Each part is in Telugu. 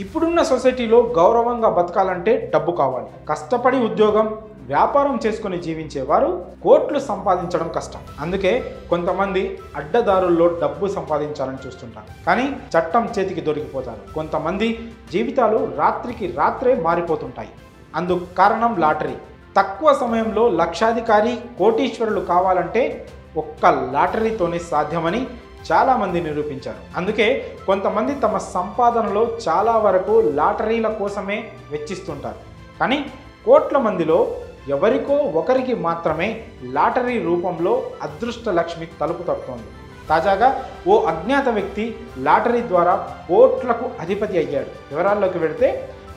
ఇప్పుడున్న సొసైటీలో గౌరవంగా బతకాలంటే డబ్బు కావాలి. కష్టపడి ఉద్యోగం, వ్యాపారం చేసుకుని జీవించేవారు కోట్లు సంపాదించడం కష్టం. అందుకే కొంతమంది అడ్డదారుల్లో డబ్బు సంపాదించాలని చూస్తుంటారు, కానీ చట్టం చేతికి దొరికిపోతారు. కొంతమంది జీవితాలు రాత్రికి రాత్రే మారిపోతుంటాయి. అందుకు కారణం లాటరీ. తక్కువ సమయంలో లక్షాధికారి, కోటీశ్వరులు కావాలంటే ఒక్క లాటరీతోనే సాధ్యమని చాలామంది నిరూపించారు. అందుకే కొంతమంది తమ సంపాదనలో చాలా వరకు లాటరీల కోసమే వెచ్చిస్తుంటారు. కానీ కోట్ల మందిలో ఎవరికో ఒకరికి మాత్రమే లాటరీ రూపంలో అదృష్ట లక్ష్మి తలుపు తట్టుతోంది. తాజాగా ఓ అజ్ఞాత వ్యక్తి లాటరీ ద్వారా కోట్లకు అధిపతి అయ్యాడు. వివరాల్లోకి వెళితే,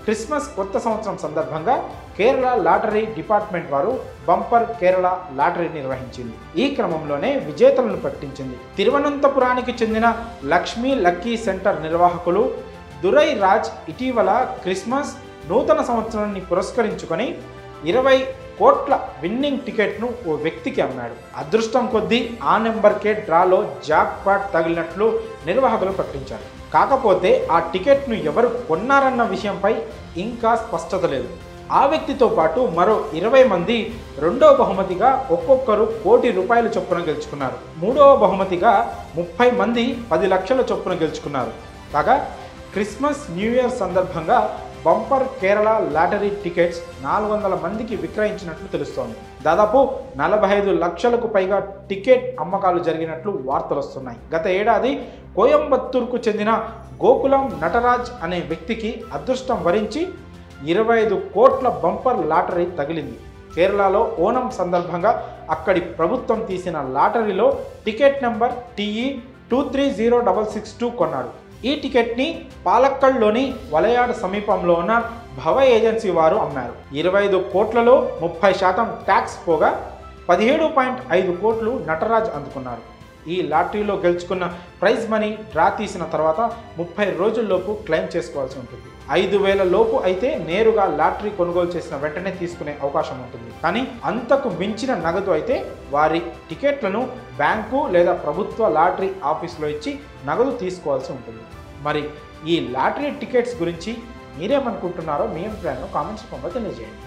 క్రిస్మస్ కొత్త సంవత్సరం సందర్భంగా కేరళ లాటరీ డిపార్ట్మెంట్ వారు బంపర్ కేరళ లాటరీ నిర్వహించింది. ఈ క్రమంలోనే విజేతలను ప్రకటించింది. తిరువనంతపురానికి చెందిన లక్ష్మీ లక్కీ సెంటర్ నిర్వాహకులు దురై రాజ్ ఇటీవల క్రిస్మస్ నూతన సంవత్సరాన్ని పురస్కరించుకొని 20 కోట్ల విన్నింగ్ టికెట్ను ఓ వ్యక్తికి అమ్మాడు. అదృష్టం కొద్దీ ఆ నెంబర్కే డ్రాలో జాక్ పాట్ తగిలినట్లు నిర్వాహకులు ప్రకటించారు. కాకపోతే ఆ టికెట్ను ఎవరు కొన్నారన్న విషయంపై ఇంకా స్పష్టత లేదు. ఆ వ్యక్తితో పాటు మరో 20 మంది రెండవ బహుమతిగా ఒక్కొక్కరు ₹1,00,00,000 చొప్పున గెలుచుకున్నారు. మూడవ బహుమతిగా 30 మంది 10 లక్షల చొప్పున గెలుచుకున్నారు. కాగా క్రిస్మస్, న్యూ ఇయర్ సందర్భంగా బంపర్ కేరళ లాటరీ టికెట్స్ 400 మందికి విక్రయించినట్లు తెలుస్తోంది. దాదాపు 45 లక్షలకు పైగా టికెట్ అమ్మకాలు జరిగినట్లు వార్తలు వస్తున్నాయి. గత ఏడాది కోయంబత్తూర్కు చెందిన గోకులం నటరాజ్ అనే వ్యక్తికి అదృష్టం వరించి 25 కోట్ల బంపర్ లాటరీ తగిలింది. కేరళలో ఓనం సందర్భంగా అక్కడి ప్రభుత్వం తీసిన లాటరీలో టికెట్ నెంబర్ TE230662 కొన్నాడు. ఈ టికెట్ని పాలక్కడ్లోని వలయాడ్ సమీపంలో ఉన్న భవ ఏజెన్సీ వారు అమ్మారు. 25 కోట్లలో 30% ట్యాక్స్ పోగా 17.5 కోట్లు నటరాజ్ అందుకున్నారు. ఈ లాటరీలో గెలుచుకున్న ప్రైజ్ మనీ డ్రా తీసిన తర్వాత 30 రోజుల్లోపు క్లెయిమ్ చేసుకోవాల్సి ఉంటుంది. 5,000 లోపు అయితే నేరుగా లాటరీ కొనుగోలు చేసిన వెంటనే తీసుకునే అవకాశం ఉంటుంది. కానీ అంతకు మించిన నగదు అయితే వారి టికెట్లను బ్యాంకు లేదా ప్రభుత్వ లాటరీ ఆఫీసులో ఇచ్చి నగదు తీసుకోవాల్సి ఉంటుంది. మరి ఈ లాటరీ టికెట్స్ గురించి మీరేమనుకుంటున్నారో మీ అభిప్రాయాలను కామెంట్స్ రూపంలో తెలియజేయండి.